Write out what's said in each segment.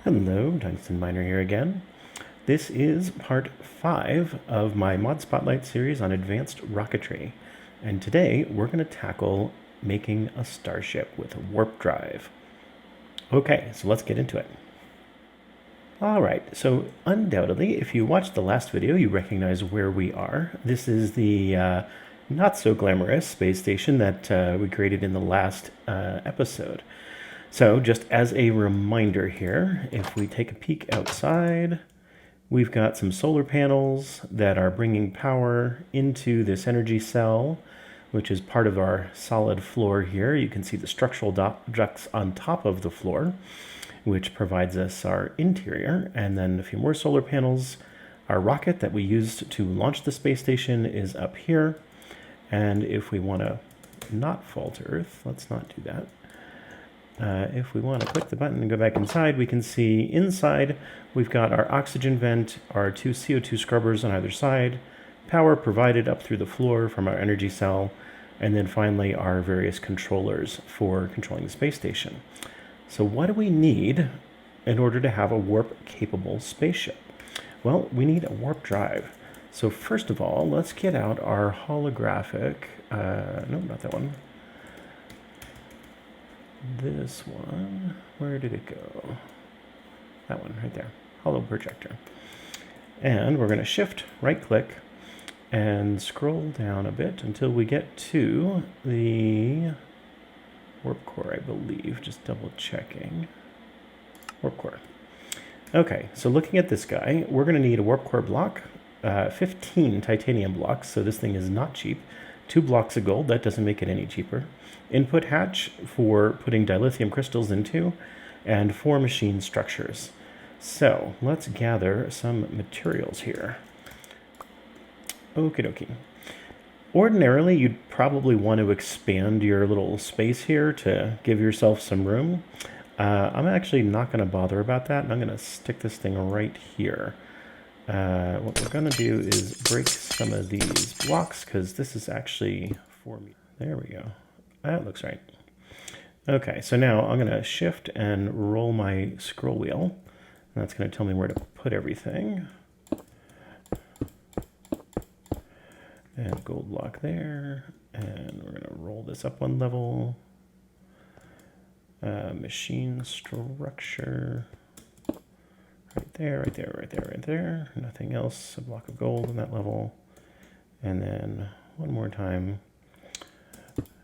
Hello, Tungsten Miner here again. This is part 5 of my Mod Spotlight series on Advanced Rocketry. And today we're going to tackle making a starship with a warp drive. Okay, so let's get into it. Alright, so undoubtedly, if you watched the last video, you recognize where we are. This is the not so glamorous space station that we created in the last episode. So just as a reminder here, if we take a peek outside, we've got some solar panels that are bringing power into this energy cell, which is part of our solid floor here. You can see the structural ducts on top of the floor, which provides us our interior, and then a few more solar panels. Our rocket that we used to launch the space station is up here, and if we want to not fall to Earth, let's not do that. If we want to click the button and go back inside, we can see inside we've got our oxygen vent, our two CO2 scrubbers on either side, power provided up through the floor from our energy cell, and then finally our various controllers for controlling the space station. So what do we need in order to have a warp-capable spaceship? Well, we need a warp drive. So first of all, let's get out our holographic, no, not that one. This one, where did it go? That one right there, holo projector. And we're going to shift, right click, and scroll down a bit until we get to the warp core, I believe. Just double checking. Warp core. Okay, so looking at this guy, we're going to need a warp core block, 15 titanium blocks, so this thing is not cheap. 2 blocks of gold, that doesn't make it any cheaper. Input hatch for putting dilithium crystals into, and 4 machine structures. So let's gather some materials here. Okie dokie. Ordinarily, you'd probably want to expand your little space here to give yourself some room. I'm actually not going to bother about that, and I'm going to stick this thing right here. What we're going to do is break some of these blocks, because this is actually for me. There we go. That looks right. Okay, so now I'm going to shift and roll my scroll wheel. And that's going to tell me where to put everything. And gold block there. And we're going to roll this up 1 level. Machine structure. Right there, right there, right there, right there. Nothing else. A block of gold on that level. And then one more time.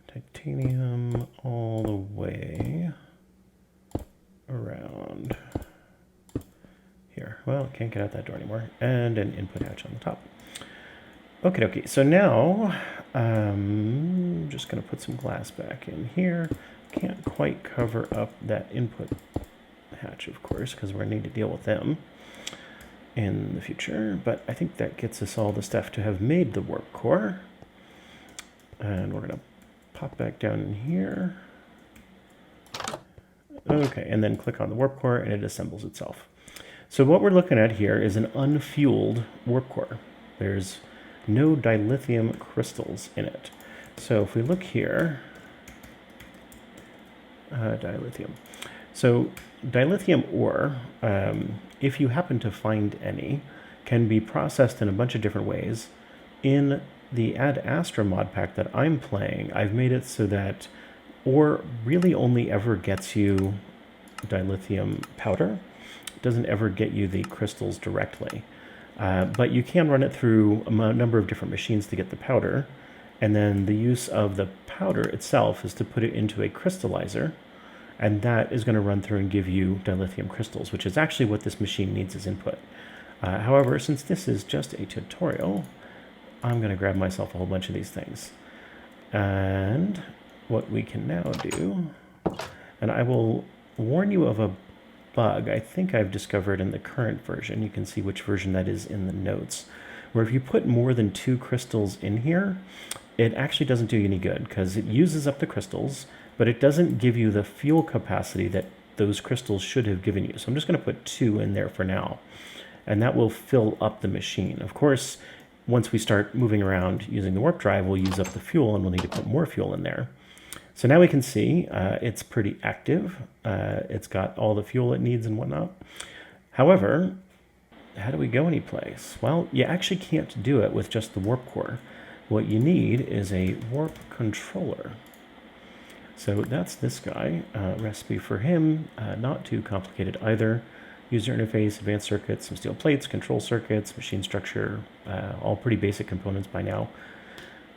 Titanium all the way around here. Well, can't get out that door anymore. And an input hatch on the top. Okay, okay. So now I'm just going to put some glass back in here. Can't quite cover up that input hatch, of course, because we're going to need to deal with them in the future. But I think that gets us all the stuff to have made the warp core. And we're going to pop back down in here. Okay, and then click on the warp core and it assembles itself. So what we're looking at here is an unfueled warp core. There's no dilithium crystals in it. So if we look here, dilithium. So dilithium ore, if you happen to find any, can be processed in a bunch of different ways. In the Astra mod pack that I'm playing, I've made it so that ore really only ever gets you dilithium powder. It doesn't ever get you the crystals directly. But you can run it through a number of different machines to get the powder. And then the use of the powder itself is to put it into a crystallizer. And that is going to run through and give you dilithium crystals, which is actually what this machine needs as input. However, since this is just a tutorial, I'm going to grab myself a whole bunch of these things. And what we can now do, and I will warn you of a bug I think I've discovered in the current version. You can see which version that is in the notes, where if you put more than 2 crystals in here, it actually doesn't do you any good, because it uses up the crystals, but it doesn't give you the fuel capacity that those crystals should have given you. So I'm just going to put 2 in there for now, and that will fill up the machine. Of course, once we start moving around using the warp drive, we'll use up the fuel and we'll need to put more fuel in there. So now we can see it's pretty active. It's got all the fuel it needs and whatnot. However, how do we go anyplace? Well, you actually can't do it with just the warp core. What you need is a warp controller. So that's this guy. Recipe for him, not too complicated either. User interface, advanced circuits, some steel plates, control circuits, machine structure, all pretty basic components by now.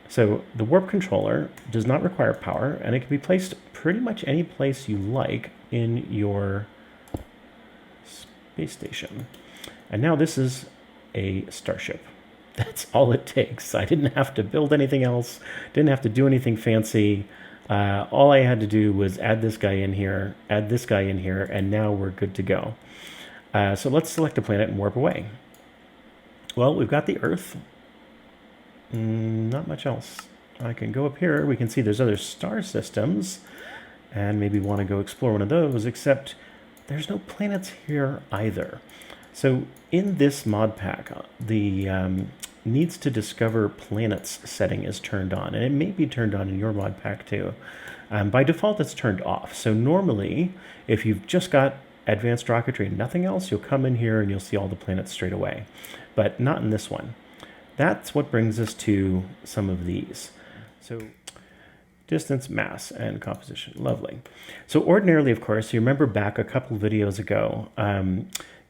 So the warp controller does not require power, and it can be placed pretty much any place you like in your space station. And now this is a starship. That's all it takes. I didn't have to build anything else, didn't have to do anything fancy. All I had to do was add this guy in here, add this guy in here, and now we're good to go. So let's select a planet and warp away. Well, we've got the Earth. Not much else. I can go up here. We can see there's other star systems, and maybe want to go explore one of those, except there's no planets here either. So in this mod pack, the needs to discover planets setting is turned on, and it may be turned on in your mod pack too. By default, it's turned off. So normally, if you've just got Advanced Rocketry and nothing else, you'll come in here and you'll see all the planets straight away, but not in this one. That's what brings us to some of these. So distance, mass, and composition. Lovely. So ordinarily, of course, you remember back a couple videos ago,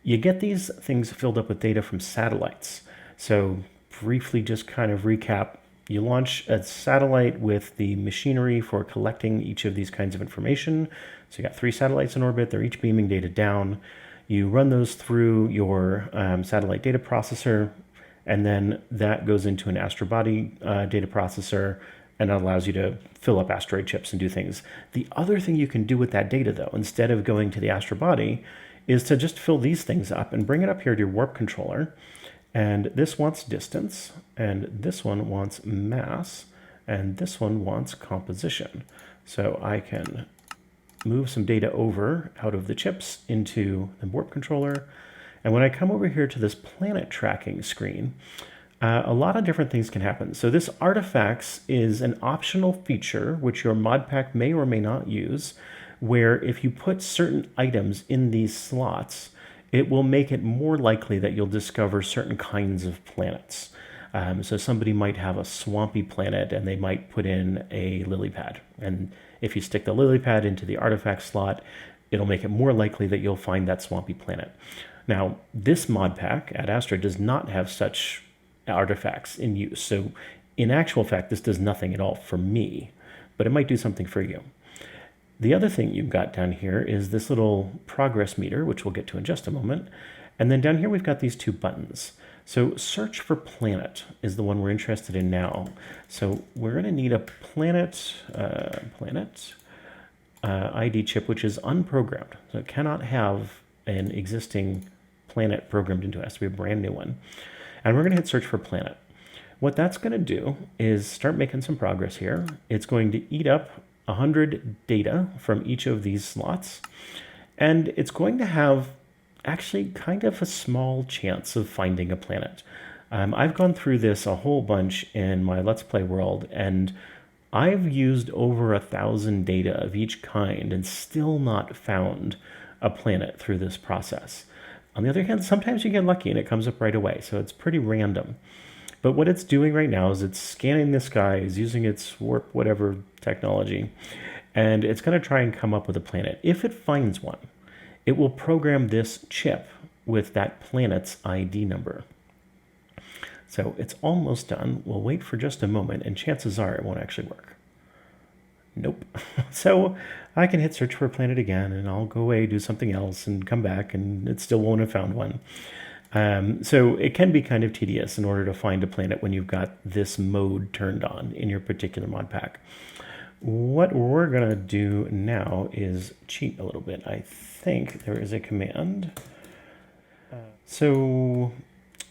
you get these things filled up with data from satellites. So briefly, just kind of recap, you launch a satellite with the machinery for collecting each of these kinds of information. So you got 3 satellites in orbit. They're each beaming data down. You run those through your satellite data processor, and then that goes into an Astra body data processor, and that allows you to fill up asteroid chips and do things. The other thing you can do with that data, though, instead of going to the Astra body, is to just fill these things up and bring it up here to your warp controller. And this wants distance, and this one wants mass, and this one wants composition. So I can move some data over out of the chips into the warp controller. And when I come over here to this planet tracking screen, a lot of different things can happen. So this artifacts is an optional feature which your mod pack may or may not use, where if you put certain items in these slots, it will make it more likely that you'll discover certain kinds of planets. So somebody might have a swampy planet and they might put in a lily pad. And if you stick the lily pad into the artifact slot, it'll make it more likely that you'll find that swampy planet. Now, this mod pack at Astra does not have such artifacts in use. So in actual fact, this does nothing at all for me, but it might do something for you. The other thing you've got down here is this little progress meter, which we'll get to in just a moment. And then down here, we've got these 2 buttons. So search for planet is the one we're interested in now. So we're going to need a planet ID chip, which is unprogrammed. So it cannot have an existing planet programmed into it. It has to be a brand new one. And we're going to hit search for planet. What that's going to do is start making some progress here. It's going to eat up 100 data from each of these slots, and it's going to have actually kind of a small chance of finding a planet. I've gone through this a whole bunch in my Let's Play world, and I've used over 1,000 data of each kind and still not found a planet through this process. On the other hand, sometimes you get lucky and it comes up right away, so it's pretty random. But what it's doing right now is it's scanning the skies using its warp whatever technology, and it's going to try and come up with a planet. If it finds one, it will program this chip with that planet's ID number. So it's almost done. We'll wait for just a moment, and chances are it won't actually work. Nope. So I can hit search for a planet again, and I'll go away, do something else, and come back, and it still won't have found one. So it can be kind of tedious in order to find a planet when you've got this mode turned on in your particular mod pack. What we're going to do now is cheat a little bit. I think there is a command. So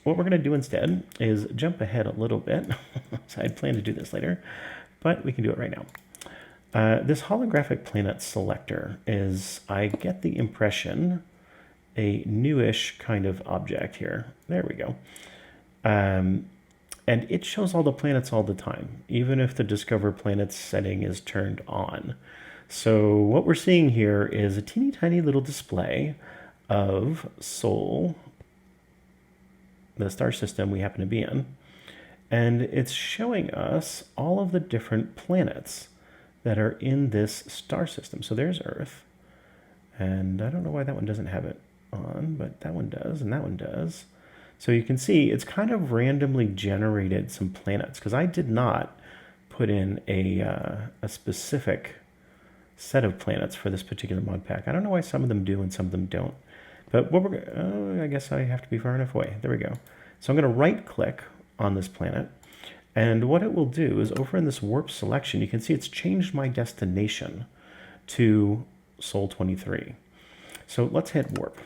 what we're going to do instead is jump ahead a little bit. So I'd planned to do this later, but we can do it right now. This Holographic Planet Selector is, I get the impression, a newish kind of object here. There we go. And it shows all the planets all the time, even if the Discover Planets setting is turned on. So what we're seeing here is a teeny tiny little display of Sol, the star system we happen to be in. And it's showing us all of the different planets that are in this star system. So there's Earth. And I don't know why that one doesn't have it on, but that one does, and that one does. So you can see it's kind of randomly generated some planets, because I did not put in a specific set of planets for this particular mod pack. I don't know why some of them do and some of them don't. But what we're I guess I have to be far enough away. There we go. So I'm going to right click on this planet. And what it will do is over in this warp selection, you can see it's changed my destination to Sol 23. So let's hit warp.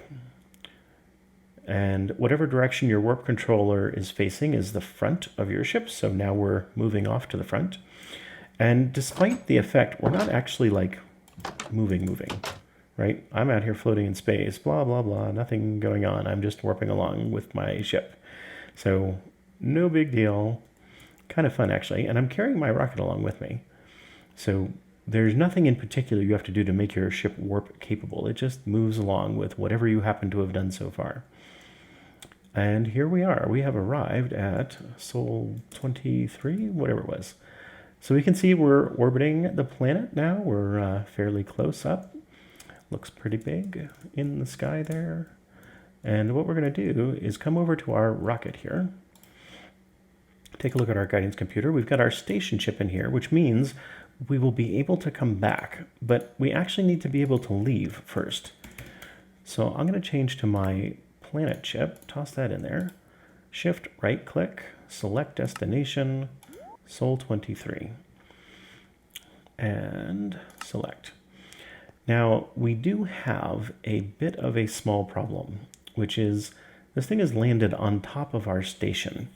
And whatever direction your warp controller is facing is the front of your ship. So now we're moving off to the front. And despite the effect, we're not actually like moving, right? I'm out here floating in space, blah, blah, blah, nothing going on. I'm just warping along with my ship. So no big deal. Kind of fun, actually. And I'm carrying my rocket along with me. So there's nothing in particular you have to do to make your ship warp capable. It just moves along with whatever you happen to have done so far. And here we are. We have arrived at Sol 23, whatever it was. So we can see we're orbiting the planet now. We're fairly close up. Looks pretty big in the sky there. And what we're going to do is come over to our rocket here. Take a look at our guidance computer. We've got our station ship in here, which means we will be able to come back, but we actually need to be able to leave first. So I'm going to change to my planet chip, toss that in there, shift right click, select destination, Sol 23, and select. Now we do have a bit of a small problem, which is this thing is landed on top of our station.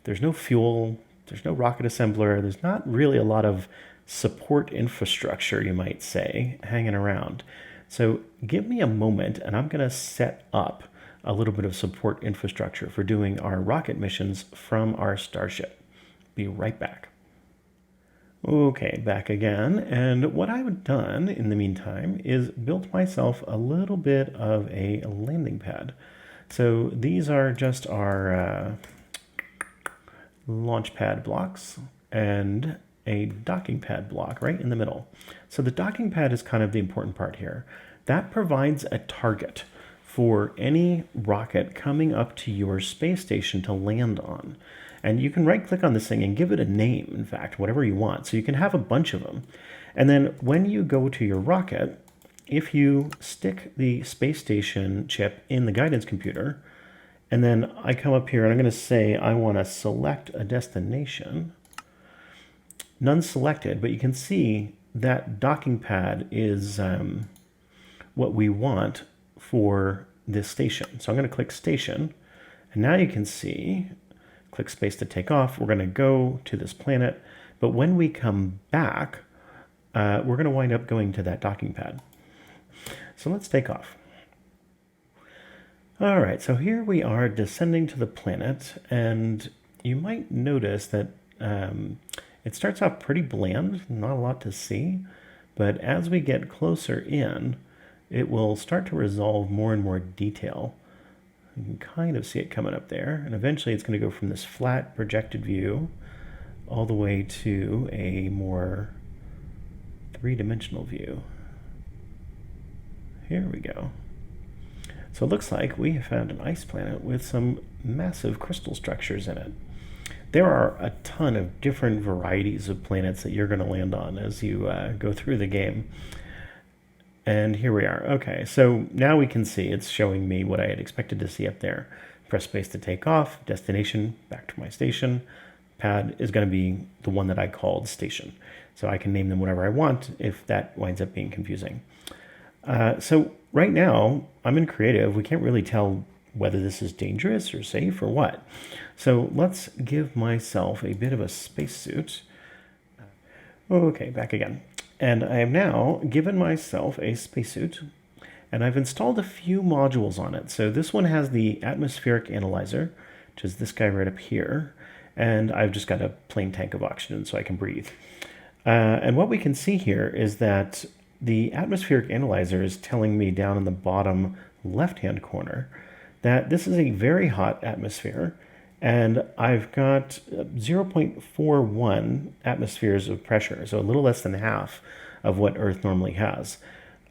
There's no fuel, there's no rocket assembler, there's not really a lot of support infrastructure, you might say, hanging around. So give me a moment and I'm going to set up a little bit of support infrastructure for doing our rocket missions from our starship. Be right back. Okay, back again. And what I've done in the meantime is built myself a little bit of a landing pad. So these are just our launch pad blocks and a docking pad block right in the middle. So the docking pad is kind of the important part here. That provides a target for any rocket coming up to your space station to land on. And you can right click on this thing and give it a name, in fact, whatever you want. So you can have a bunch of them. And then when you go to your rocket, if you stick the space station chip in the guidance computer, and then I come up here and I'm going to say I want to select a destination. None selected, but you can see that docking pad is what we want for this station. So I'm going to click station, and now you can see, click space to take off. We're going to go to this planet, but when we come back, we're going to wind up going to that docking pad. So let's take off. All right, so here we are descending to the planet, and you might notice that it starts off pretty bland, not a lot to see, but as we get closer in, it will start to resolve more and more detail. You can kind of see it coming up there, and eventually it's going to go from this flat projected view all the way to a more three-dimensional view. Here we go. So it looks like we have found an ice planet with some massive crystal structures in it. There are a ton of different varieties of planets that you're going to land on as you go through the game. And here we are. Okay, so now we can see it's showing me what I had expected to see up there. Press space to take off, destination, back to my station. Pad is going to be the one that I called station. So I can name them whatever I want if that winds up being confusing. So right now, I'm in creative. We can't really tell whether this is dangerous or safe or what. So let's give myself a bit of a spacesuit. Okay, back again. And I have now given myself a spacesuit, and I've installed a few modules on it. So this one has the atmospheric analyzer, which is this guy right up here. and I've just got a plain tank of oxygen so I can breathe. And what we can see here is that the atmospheric analyzer is telling me down in the bottom left-hand corner that this is a very hot atmosphere, and I've got 0.41 atmospheres of pressure, so a little less than half of what Earth normally has.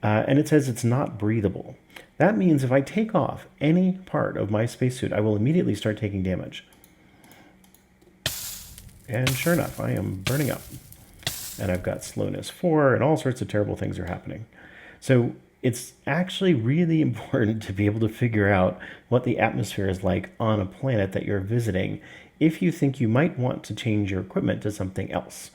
And it says it's not breathable. That means if I take off any part of my spacesuit, I will immediately start taking damage. And sure enough, I am burning up. And I've got slowness 4, and all sorts of terrible things are happening. So it's actually really important to be able to figure out what the atmosphere is like on a planet that you're visiting if you think you might want to change your equipment to something else.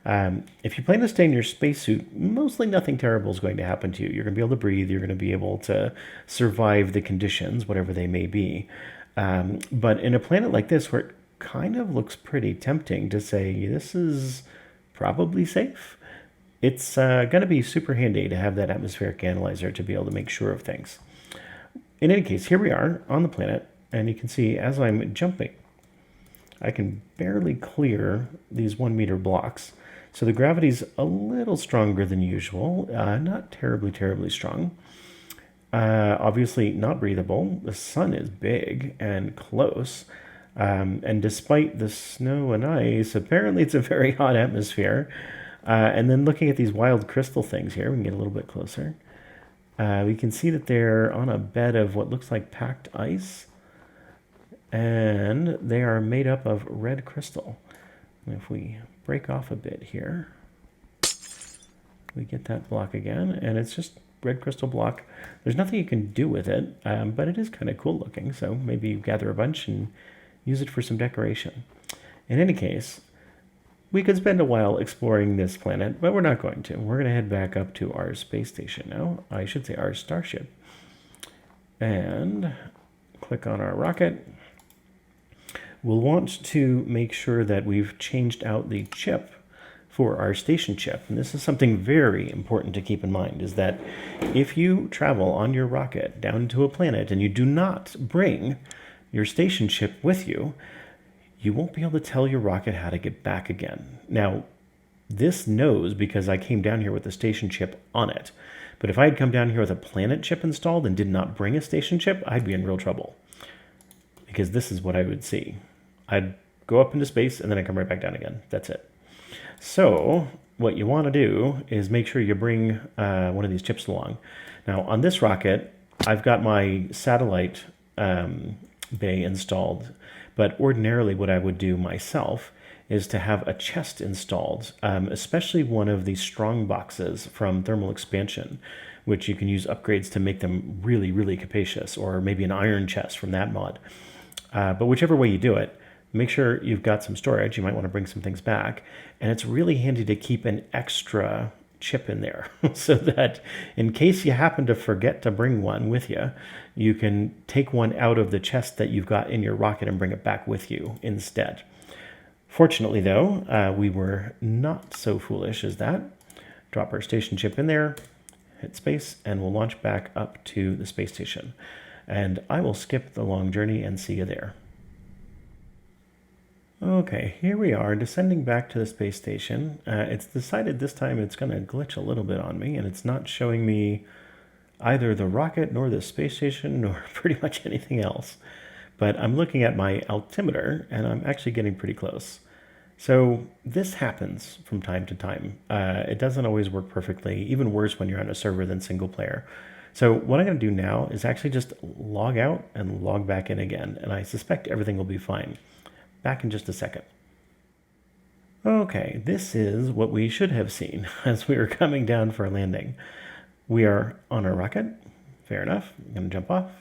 If you plan to stay in your spacesuit, mostly nothing terrible is going to happen to you. You're going to be able to breathe. You're going to be able to survive the conditions, whatever they may be. But in a planet like this, where it kind of looks pretty tempting to say, this is probably safe, it's going to be super handy to have that atmospheric analyzer to be able to make sure of things. In any case, here we are on the planet, and you can see as I'm jumping, I can barely clear these 1 meter blocks. So the gravity's a little stronger than usual, not terribly strong. Obviously not breathable. The sun is big and close. And despite the snow and ice, apparently it's a very hot atmosphere. And then looking at these wild crystal things here, we can get a little bit closer. We can see that they're on a bed of what looks like packed ice. And they are made up of red crystal. And if we break off a bit here, we get that block again, and it's just red crystal block. There's nothing you can do with it, but it is kind of cool looking, so maybe you gather a bunch and use it for some decoration. In any case, we could spend a while exploring this planet, but we're not going to. We're going to head back up to our space station now. I should say our starship. And click on our rocket. We'll want to make sure that we've changed out the chip for our station chip. And this is something very important to keep in mind, is that if you travel on your rocket down to a planet and you do not bring your station chip with you, you won't be able to tell your rocket how to get back again. Now, this knows because I came down here with the station chip on it. But if I had come down here with a planet chip installed and did not bring a station chip, I'd be in real trouble. Because this is what I would see. I'd go up into space and then I'd come right back down again. That's it. So what you want to do is make sure you bring one of these chips along. Now on this rocket, I've got my satellite bay installed, but ordinarily what I would do myself is to have a chest installed, especially one of these strong boxes from thermal expansion, which you can use upgrades to make them really capacious, or maybe an iron chest from that mod. But whichever way you do it, make sure you've got some storage. You might want to bring some things back. And it's really handy to keep an extra chip in there so that in case you happen to forget to bring one with you, you can take one out of the chest that you've got in your rocket and bring it back with you instead. Fortunately, though, we were not so foolish as that. Drop our station chip in there, hit space, and we'll launch back up to the space station. And I will skip the long journey and see you there. Okay, here we are descending back to the space station. It's decided this time it's going to glitch a little bit on me, and it's not showing me either the rocket nor the space station nor pretty much anything else. But I'm looking at my altimeter, and I'm actually getting pretty close. So this happens from time to time. It doesn't always work perfectly, even worse when you're on a server than single player. So what I'm going to do now is actually just log out and log back in again, and I suspect everything will be fine. Back in just a second. Okay, this is what we should have seen as we were coming down for a landing. We are on our rocket. Fair enough. I'm going to jump off.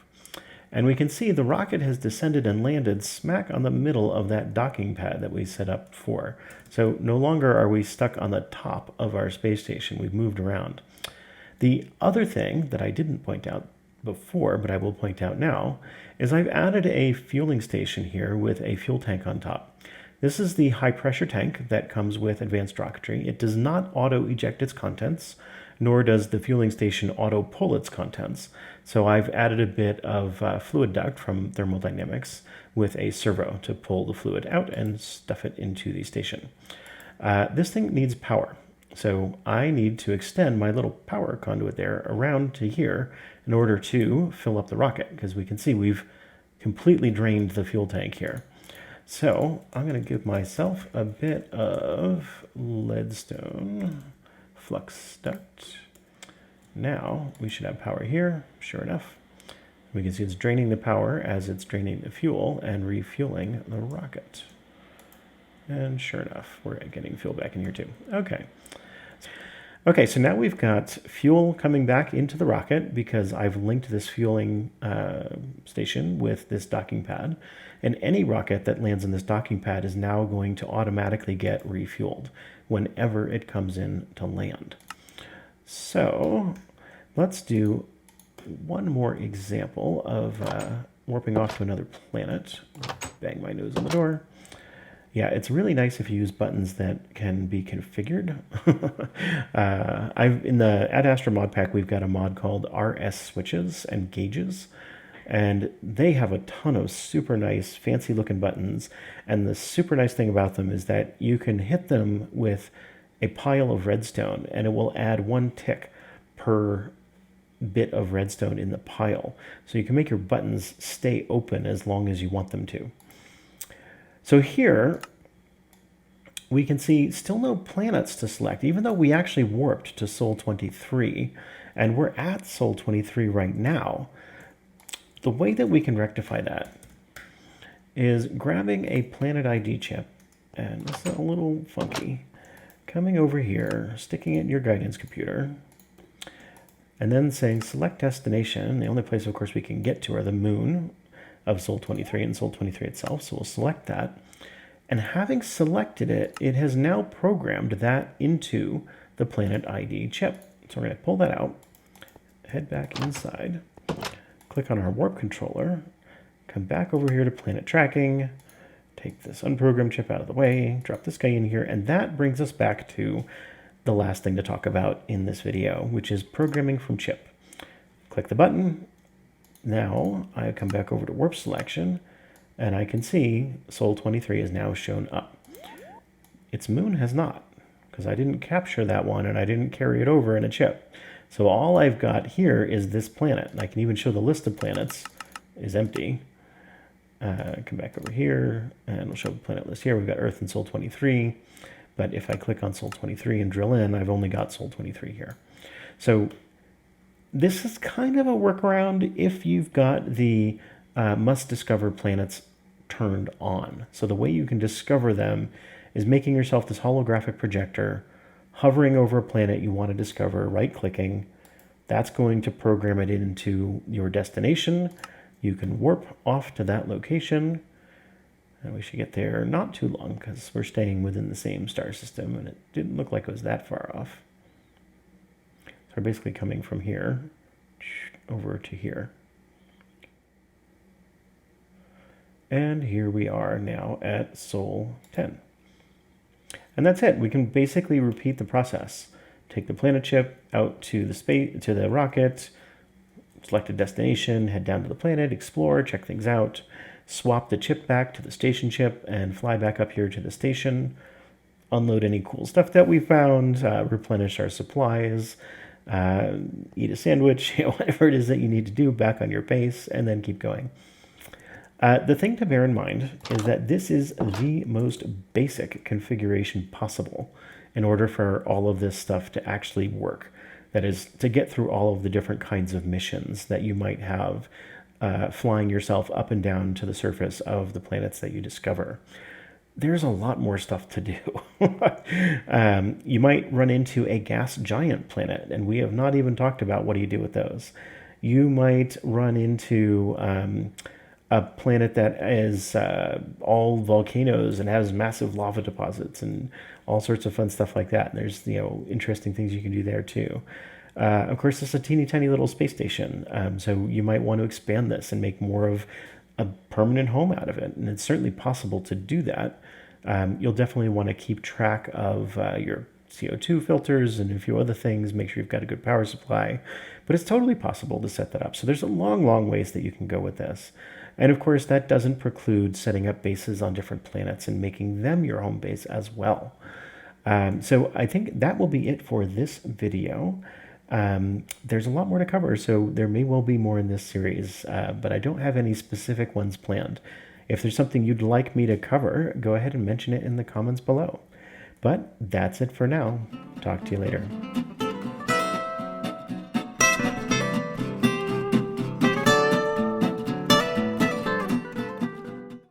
And we can see the rocket has descended and landed smack on the middle of that docking pad that we set up for. So no longer are we stuck on the top of our space station. We've moved around. The other thing that I didn't point out before, but I will point out now, is I've added a fueling station here with a fuel tank on top. This is the high pressure tank that comes with Advanced Rocketry. It does not auto eject its contents, nor does the fueling station auto pull its contents. So I've added a bit of fluid duct from thermodynamics with a servo to pull the fluid out and stuff it into the station. This thing needs power. So I need to extend my little power conduit there around to here in order to fill up the rocket, because we can see we've completely drained the fuel tank here. So I'm going to give myself a bit of leadstone flux duct. Now we should have power here, sure enough. We can see it's draining the power as it's draining the fuel and refueling the rocket. And sure enough, we're getting fuel back in here too. Okay, so now we've got fuel coming back into the rocket because I've linked this fueling station with this docking pad. And any rocket that lands in this docking pad is now going to automatically get refueled whenever it comes in to land. So let's do one more example of warping off to another planet. Bang my nose on the door. Yeah, it's really nice if you use buttons that can be configured. In the Ad Astra mod pack, we've got a mod called RS switches and gauges, and they have a ton of super nice, fancy looking buttons. And the super nice thing about them is that you can hit them with a pile of redstone, and it will add 1 tick per bit of redstone in the pile. So you can make your buttons stay open as long as you want them to. So here we can see still no planets to select, even though we actually warped to Sol 23, and we're at Sol 23 right now. The way that we can rectify that is grabbing a planet ID chip, and this is a little funky, coming over here, sticking it in your guidance computer, and then saying select destination. The only place, of course, we can get to are the moon of Sol 23 and Sol 23 itself. So we'll select that. And having selected it, it has now programmed that into the Planet ID chip. So we're going to pull that out, head back inside, click on our warp controller, come back over here to planet tracking, take this unprogrammed chip out of the way, drop this guy in here, and that brings us back to the last thing to talk about in this video, which is programming from chip. Click the button. Now I come back over to warp selection, and I can see Sol 23 is now shown up. Its moon has not, because I didn't capture that one and I didn't carry it over in a chip. So all I've got here is this planet. And I can even show the list of planets is empty. Come back over here and we'll show the planet list here. We've got Earth and Sol 23. But if I click on Sol 23 and drill in, I've only got Sol 23 here. So this is kind of a workaround if you've got the must discover planets turned on. So the way you can discover them is making yourself this holographic projector, hovering over a planet you want to discover, right-clicking. That's going to program it into your destination. You can warp off to that location, and we should get there not too long because we're staying within the same star system, and it didn't look like it was that far off. So we're basically coming from here over to here. And here we are now at Sol 10. And that's it. We can basically repeat the process. Take the planet chip out to the space, to the rocket, select a destination, head down to the planet, explore, check things out, swap the chip back to the station chip, and fly back up here to the station, unload any cool stuff that we found, replenish our supplies, eat a sandwich, whatever it is that you need to do back on your base, and then keep going. The thing to bear in mind is that this is the most basic configuration possible in order for all of this stuff to actually work. That is, to get through all of the different kinds of missions that you might have flying yourself up and down to the surface of the planets that you discover. There's a lot more stuff to do. You might run into a gas giant planet, and we have not even talked about what do you do with those. You might run into a planet that is all volcanoes and has massive lava deposits and all sorts of fun stuff like that. And there's interesting things you can do there too. Of course, it's a teeny tiny little space station, so you might want to expand this and make more of a permanent home out of it. And it's certainly possible to do that. You'll definitely want to keep track of your CO2 filters and a few other things, make sure you've got a good power supply. But it's totally possible to set that up. So there's a long ways that you can go with this. And of course, that doesn't preclude setting up bases on different planets and making them your home base as well. So I think that will be it for this video. There's a lot more to cover, so there may well be more in this series, but I don't have any specific ones planned. If there's something you'd like me to cover, go ahead and mention it in the comments below. But that's it for now. Talk to you later.